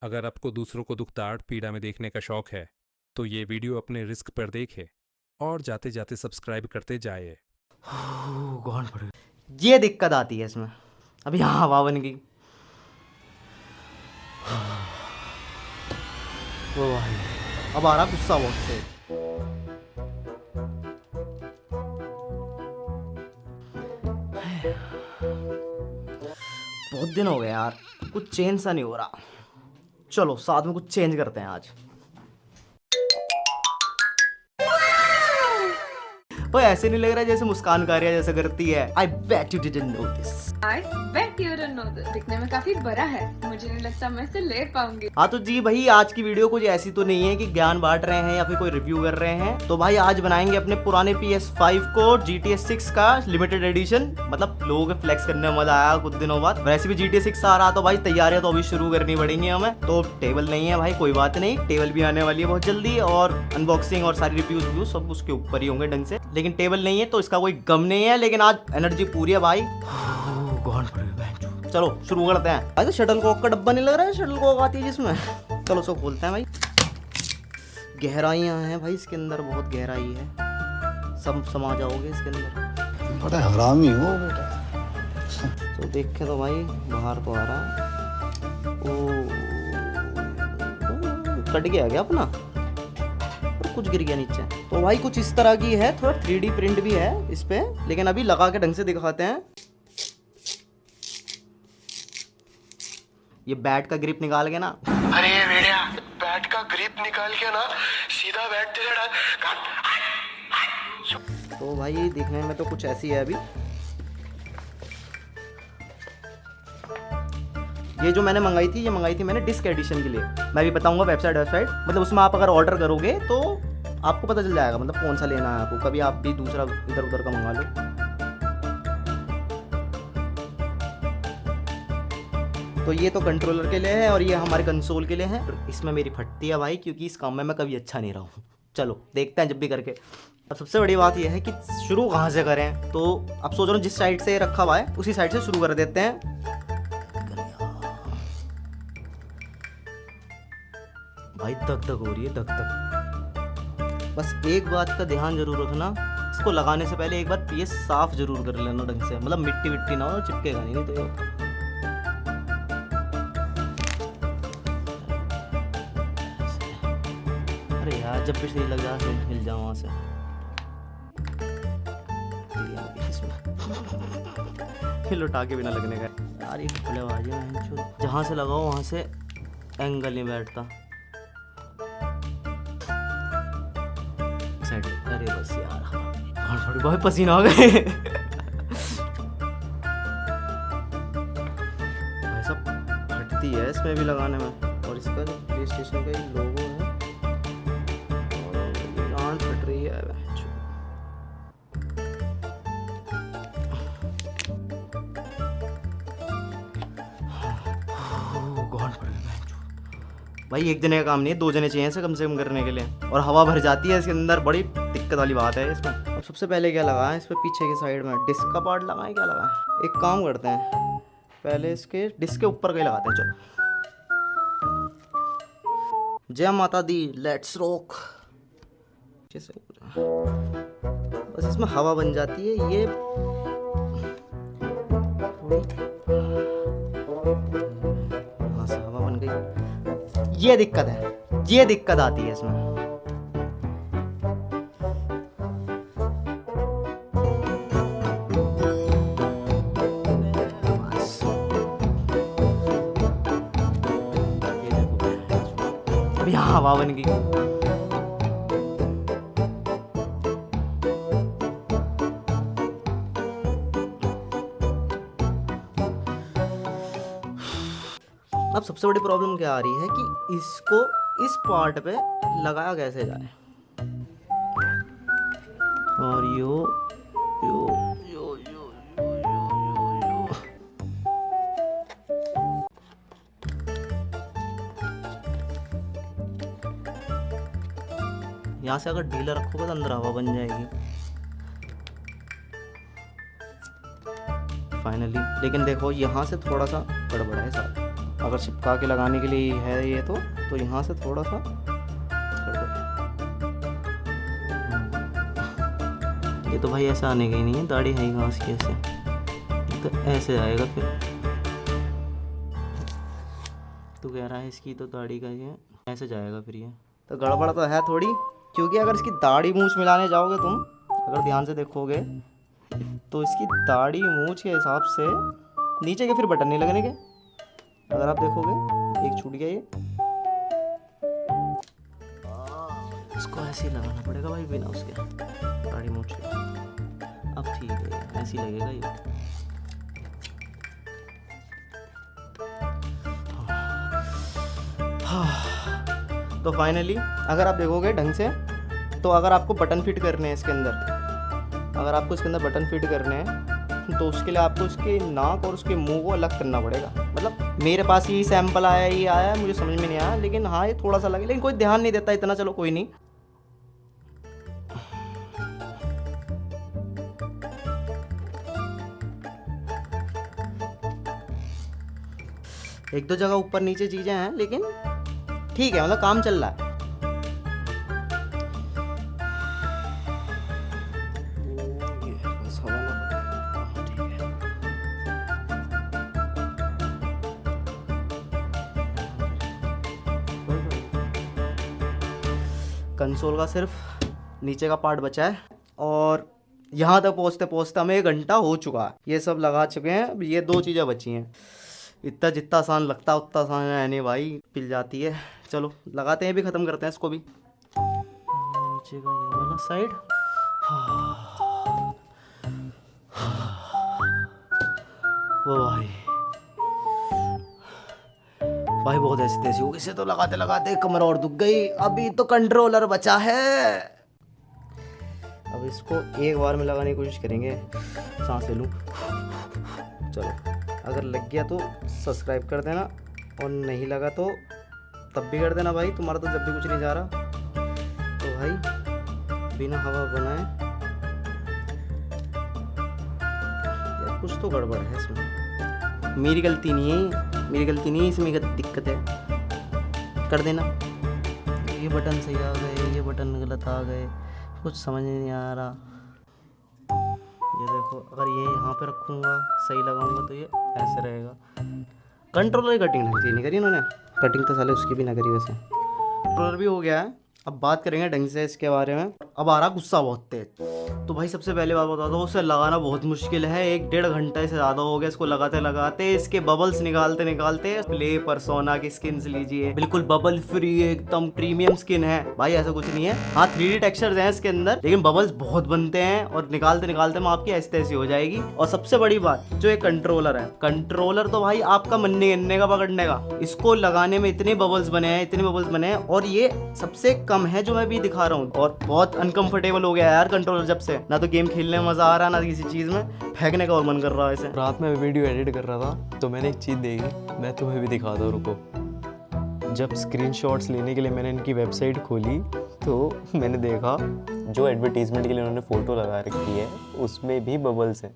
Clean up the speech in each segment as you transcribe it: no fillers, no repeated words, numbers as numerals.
अगर आपको दूसरों को दुखदाड़ पीड़ा में देखने का शौक है तो ये वीडियो अपने रिस्क पर देखे और जाते जाते सब्सक्राइब करते जाए। कौन पड़ गया? ये दिक्कत आती है इसमें। अभी यहाँ हवा बन गई। ओ भाई, अब आ रहा गुस्सा बहुत से। बहुत दिन हो गए यार, कुछ चेंज सा नहीं हो रहा। चलो साथ में कुछ चेंज करते हैं आज। वो ऐसे नहीं लग रहा है जैसे मुस्कान कारिया जैसा करती है। I bet you didn't know this. I bet you don't know this. दिखने में काफी बड़ा है, मुझे नहीं लगता मैं इसे ले पाऊंगी। हाँ तो जी भाई, आज की वीडियो कुछ ऐसी तो नहीं है कि ज्ञान बांट रहे हैं या फिर कोई रिव्यू कर रहे हैं। तो भाई आज बनाएंगे अपने पुराने PS5 को GTA 6 का लिमिटेड एडिशन। मतलब लोगों के फ्लेक्स करने में मजा आया कुछ दिनों बाद। वैसे भी GTA 6 आ रहा तो भाई तैयारियां तो अभी शुरू करनी पड़ेंगी हमें। तो टेबल नहीं है भाई, कोई बात नहीं, टेबल भी आने वाली है बहुत जल्दी। और अनबॉक्सिंग और सारी रिव्यूज सब उसके ऊपर ही होंगे ढंग से। लेकिन टेबल नहीं है तो इसका कोई गम नहीं है। लेकिन आज एनर्जी पूरी है भाई। चलो शुरू करते हैं। भाई तो शटल कॉक का डब्बा नहीं लग रहा है, शटल कॉक आती है जिसमें। चलो उसको खोलते हैं भाई। गहराइयां हैं भाई इसके अंदर, बहुत गहराई है। सब समा जाओगे इसके अंदर। बड़ा हरामी हो बेटा। तो देखे तो भाई बाहर तो आ रहा है। ओ कट गया क्या अपना, और कुछ गिर गया नीचे। तो भाई कुछ इस तरह की है, थोड़ा 3D प्रिंट भी है इस पे। लेकिन अभी लगा के ढंग से दिखाते हैं। ये बैट का ग्रिप निकाल के ना, अरे बेटा, बैट का ग्रिप निकाल के ना सीधा बैट से तो भाई देखने में तो कुछ ऐसी है अभी। ये जो मैंने मंगाई थी, ये मंगाई थी मैंने डिस्क एडिशन के लिए। मैं भी बताऊंगा वेबसाइट मतलब उसमें आप अगर ऑर्डर करोगे तो आपको पता चल जाएगा मतलब कौन सा लेना है आपको। कभी आप भी दूसरा इधर उधर का मंगा लो। तो ये तो कंट्रोलर के लिए है और ये हमारे कंसोल के लिए है। इसमें मेरी फटती है भाई, क्योंकि इस काम में मैं कभी अच्छा नहीं रहा हूँ। चलो देखते हैं जब भी करके। अब सबसे बड़ी बात यह है कि शुरू कहाँ से करें। तो अब सोच रहा हूँ जिस साइड से रखा हुआ है उसी साइड से शुरू कर देते हैं। भाई धक धक हो रही है, धक धक। बस एक बात का ध्यान जरूर रखना, इसको लगाने से पहले एक बार PS साफ जरूर कर लेना ढंग से। मतलब मिट्टी विट्टी ना हो, चिपकेगा नहीं तो ये। अरे यार जब भी सही लग जाए हिल जाओ वहाँ से। हिल उठा के बिना लगने का यार, ये खुले आवाज है। जहाँ से लगाओ वहाँ से एंगल नहीं बैठता। अरे बस यार बहुत पसीना हो गए। भाई सब फटती है इसमें भी लगाने में। और इसका जो प्ले स्टेशन का ही लोगो है और फट रही है। भाई एक जने का काम नहीं है, 2 जने चाहिए इसे कम से कम करने के लिए। और हवा भर जाती है इसके अंदर, बड़ी दिक्कत वाली बात है इसमें। अब सबसे पहले क्या लगा है इस पे, पीछे की साइड में डिस्क का पार्ट लगा है। क्या लगा है, एक काम करते हैं पहले इसके डिस्क के ऊपर का ही लगाते हैं। चलो जय माता दी, लेट्स रॉक। बस इसमें हवा बन जाती है ये। हाँ से हवा बन गई। ये दिक्कत है, ये दिक्कत आती है इसमें। अब यहाँ हवा बन गई। अब सबसे बड़ी प्रॉब्लम क्या आ रही है कि इसको इस पार्ट पे लगाया कैसे जाए। और यो यो यो यो यो यो यो यहाँ से अगर ढीला रखोगे तो अंदर हवा बन जाएगी फाइनली। लेकिन देखो यहाँ से थोड़ा सा गड़बड़ है साथ। अगर चिपका के लगाने के लिए है ये तो यहाँ से थोड़ा सा ये तो भाई ऐसा आने का ही नहीं है, दाढ़ी है घास की ऐसे, तो ऐसे आएगा फिर। तो कह रहा है इसकी तो दाढ़ी का ये ऐसे जाएगा फिर ये, तो गड़बड़ तो है थोड़ी, क्योंकि अगर इसकी दाढ़ी मूंछ मिलाने जाओगे तुम, अगर ध्यान से देखोगे तो इसकी दाढ़ी मूंछ के हिसाब से नीचे के फिर बटन नहीं लगने के। अगर आप देखोगे एक छूट गया ये, इसको ऐसे ही लगाना पड़ेगा भाई बिना उसके दाढ़ी मूंछ के। अब ठीक है, ऐसे ही लगेगा ये। तो फाइनली अगर आप देखोगे ढंग से, तो अगर आपको बटन फिट करने हैं इसके अंदर, अगर आपको इसके अंदर बटन फिट करने हैं तो उसके लिए आपको उसके नाक और उसके मुंह को अलग करना पड़ेगा। मतलब मेरे पास यही सैंपल आया, ये आया, मुझे समझ में नहीं आया, लेकिन हाँ ये थोड़ा सा लगे, लेकिन कोई ध्यान नहीं देता इतना, चलो कोई नहीं। एक दो जगह ऊपर नीचे चीजें हैं, लेकिन ठीक है, मतलब काम चल रहा है। कंसोल का सिर्फ नीचे का पार्ट बचा है और यहाँ तक पहुँचते पहुँचते हमें 1 घंटा हो चुका है। ये सब लगा चुके हैं, अब ये 2 चीज़ें बची हैं। इतना जितना आसान लगता है उतना आसान है नहीं भाई, पिल जाती है। चलो लगाते हैं, भी ख़त्म करते हैं इसको भी। नीचे का ये वाला साइड, वो भाई बहुत ऐसी तैसी हो गई, इसे तो लगाते लगाते कमर और दुख गई। अभी तो कंट्रोलर बचा है, अब इसको एक बार में लगाने की कोशिश करेंगे। सांस ले लूँ। चलो अगर लग गया तो सब्सक्राइब कर देना, और नहीं लगा तो तब भी कर देना भाई, तुम्हारा तो जब भी कुछ नहीं जा रहा। तो भाई बिना हवा बनाए, यार कुछ तो गड़बड़ है इसमें, मेरी गलती नहीं है, मेरी गलती नहीं है, इसमें दिक्कत है। कर देना। ये बटन सही आ गए, ये बटन गलत आ गए, कुछ समझ नहीं आ रहा। ये देखो, अगर ये यहाँ पे रखूँगा, सही लगाऊंगा तो ये ऐसे रहेगा। कंट्रोलर की कटिंग ढंग से नहीं करी इन्होंने, कटिंग तो साले उसकी भी ना करी वैसे। कंट्रोलर भी हो गया है, अब बात करेंगे ढंग से इसके बारे में। अब आ रहा गुस्सा बहुत तेज। तो भाई सबसे पहले बात बता दो, उसे लगाना बहुत मुश्किल है। 1-1.5 घंटे से ज़्यादा हो गया इसको लगाते लगाते, इसके बबल्स निकालते निकालते। प्ले पर्सोना की स्किन लीजिए, बिल्कुल बबल फ्री, एकदम प्रीमियम स्किन है भाई, ऐसा कुछ नहीं है। हाँ 3D टेक्सचर्स हैं इसके अंदर, लेकिन बबल्स बहुत बनते हैं और निकालते निकालते में आपकी ऐसी तैसी हो जाएगी। और सबसे बड़ी बात, जो एक कंट्रोलर है, कंट्रोलर तो भाई आपका मन नहीं करने का पकड़ने का। इसको लगाने में इतने बबल्स बने हैं, इतने बबल्स बने हैं, और ये सबसे कम है जो मैं भी दिखा रहा हूँ। और बहुत अनकंफर्टेबल हो गया यार कंट्रोलर जब से, ना तो गेम खेलने में मजा आ रहा, ना किसी चीज में, फेंकने का और मन कर रहा है इसे। रात में वीडियो एडिट कर रहा था तो मैंने एक चीज़ देखी, मैं तुम्हें भी दिखा दूँ, रुको। जब स्क्रीनशॉट्स लेने के लिए मैंने इनकी वेबसाइट खोली तो मैंने देखा जो एडवर्टीजमेंट के लिए उन्होंने फ़ोटो लगा रखी है उसमें भी बबल्स हैं।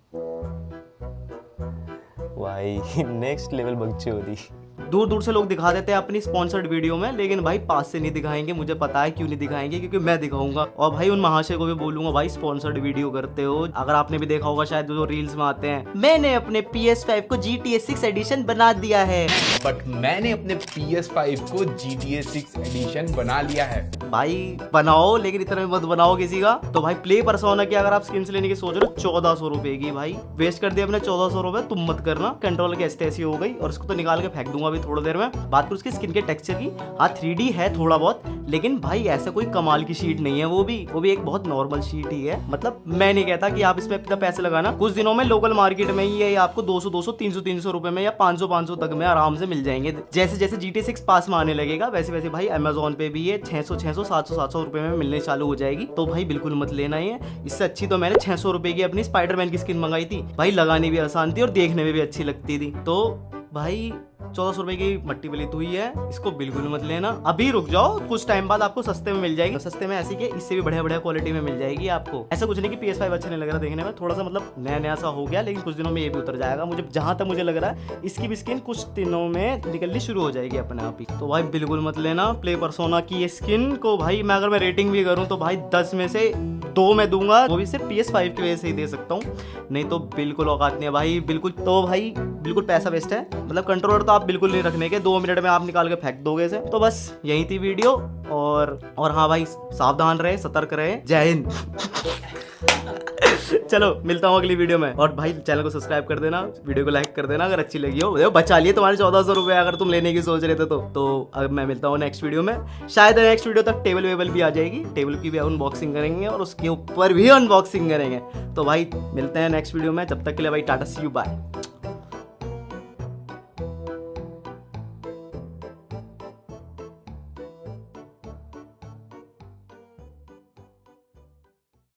भाई नेक्स्ट लेवल बच्चे होती। दूर दूर से लोग दिखा देते हैं अपनी स्पॉन्सर्ड वीडियो में, लेकिन भाई पास से नहीं दिखाएंगे। मुझे पता है क्यों नहीं दिखाएंगे, क्योंकि मैं दिखाऊंगा। और भाई उन महाशय को भी बोलूंगा, भाई स्पॉन्सर्ड वीडियो करते हो। अगर आपने भी देखा होगा शायद जो रील्स में आते हैं, मैंने अपने PS5 को GTA 6 एडिशन बना दिया है, बट मैंने अपने PS5 को GTA 6 एडिशन बना लिया है। भाई बनाओ, लेकिन इतना मत बनाओ किसी का। तो भाई प्ले पर्सोना की अगर आप स्किन लेने की सोच रहे हो, 1400 रुपए की, भाई वेस्ट कर दिया अपने 1400 रुपए, तुम मत करना। कंट्रोलर की ऐसी हो गई, और इसको तो निकाल के फेंक दूंगा अभी थोड़ी देर में। बात करूं उसकी स्किन के टेक्सचर की, हाँ 3D है थोड़ा बहुत, लेकिन भाई ऐसा कोई कमाल की शीट नहीं है। वो भी एक बहुत नॉर्मल शीट ही है। मतलब मैं नहीं कहता कि आप इसमें इतना पैसे लगाना, कुछ दिनों में लोकल मार्केट में ये आपको 200 300 रुपए में या 500 तक में आराम से मिल जाएंगे। जैसे जैसे GTA 6 पास में आने लगेगा, वैसे वैसे भाई अमेजोन पे भी ये 600 700 रुपए में मिलने चालू हो जाएगी। तो भाई बिल्कुल मत लेना ये। इससे अच्छी तो मैंने 600 रुपए की अपनी स्पाइडरमैन की स्किन मंगाई थी भाई, लगानी भी आसान थी और देखने में भी अच्छी लगती थी। तो भाई 1400 रुपए की मट्टी पलीत हुई है, इसको बिल्कुल मत लेना, अभी रुक जाओ, कुछ टाइम बाद आपको सस्ते में मिल जाएगी। सस्ते में ऐसी कि इससे भी बढ़िया बढ़िया क्वालिटी में मिल जाएगी आपको। ऐसा कुछ नहीं कि PS5 अच्छा नहीं लग रहा देखने में, थोड़ा सा मतलब नया नया सा हो गया, लेकिन कुछ दिनों में ये भी उतर जाएगा। मुझे जहां तक मुझे लग रहा है इसकी भी स्किन कुछ दिनों में निकलनी शुरू हो जाएगी अपने आप ही। तो भाई बिल्कुल मत लेना प्ले पर्सोना की ये स्किन को। भाई मैं अगर मैं रेटिंग भी करूँ तो भाई 10 में से 2 मैं दूंगा, वो भी सिर्फ PS5 की वजह से ही दे सकता हूँ, नहीं तो बिल्कुल औकात नहीं है भाई, बिल्कुल। तो भाई बिल्कुल पैसा वेस्ट है, मतलब कंट्रोलर तो आप बिल्कुल नहीं रखने के, 2 मिनट में आप निकाल के फेंक दोगे इसे। तो बस यही थी वीडियो, और हाँ भाई सावधान रहे, सतर्क रहे, जय हिंद। चलो मिलता हूँ अगली वीडियो में, और भाई चैनल को सब्सक्राइब कर देना, वीडियो को लाइक कर देना अगर अच्छी लगी हो। देखो बचा लिए तुम्हारे 1400 रुपए अगर तुम लेने की सोच रहे थे तो अब मैं मिलता हूँ नेक्स्ट वीडियो में। शायद नेक्स्ट वीडियो तक टेबल वेबल भी आ जाएगी, टेबल की भी अनबॉक्सिंग करेंगे और उसके ऊपर भी अनबॉक्सिंग करेंगे। तो भाई मिलते हैं नेक्स्ट वीडियो में, जब तक के लिए भाई टाटा, सी यू, बाय।